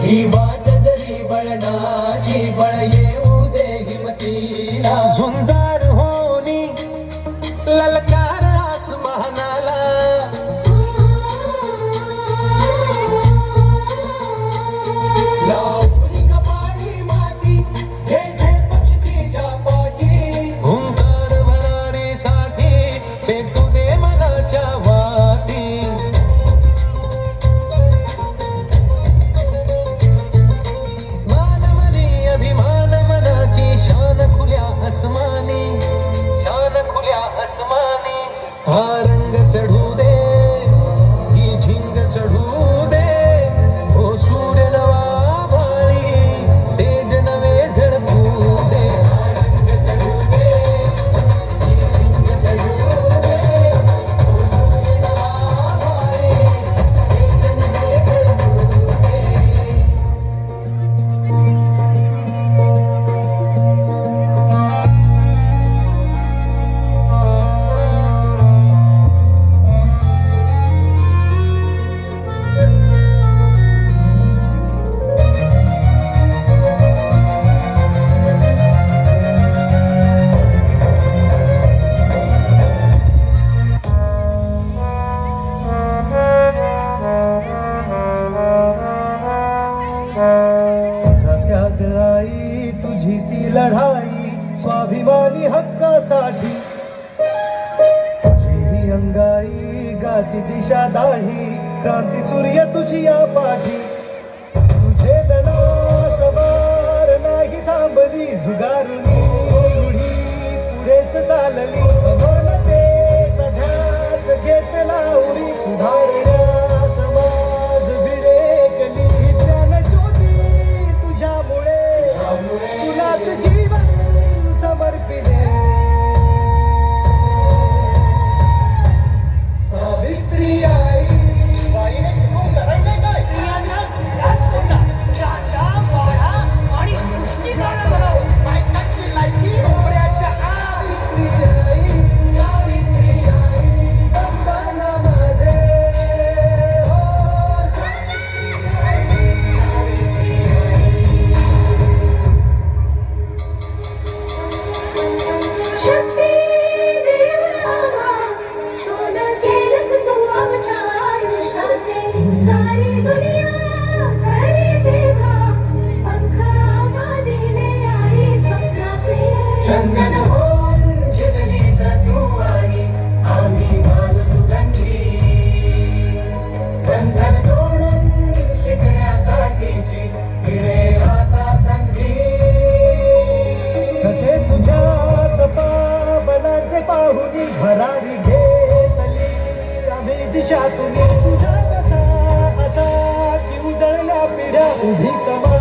ही वाट जरी बळणाची बळ येऊ दे हिमतीला झुंजार होनी ललकार आसमानाला लावणी कपाळी माती हे झेपचतीच्या पाठी हुंकार भरारीसाठी पेटू दे मनाच्या वाती अभिमान मनाची शान खुल्या आसमानी हा रंग चढू दे ही झिंग चढू दे हो सूर्य नवा भारी तेज नवे झळकू दे रंग चढू दे ही झिंग चढू दे हो सूर्य नवा भारी तेज नवे झळकू दे आई तुझी ती लढाई स्वाभिमानी हक्कासाठी तुझी ही अंगाई गाती दिशा दाही क्रांती सूर्य तुझी या पाठी तुझे दना सवार नाही थांबली झुगारुनी रूढी पुढेच चालली समानतेचा ध्यास घेतला उरी सुधारण्या समाज विवेकली तुलाच जीवन समर्पिले सावित्री आई बाईने शिकवून करायचंय काय स्त्रियांना राजकोटा शांता वाडा आणि सृष्टी जाणं बायकांची लायकी डोंबऱ्याच्या सावित्री आई बंधन माझे उभी कमान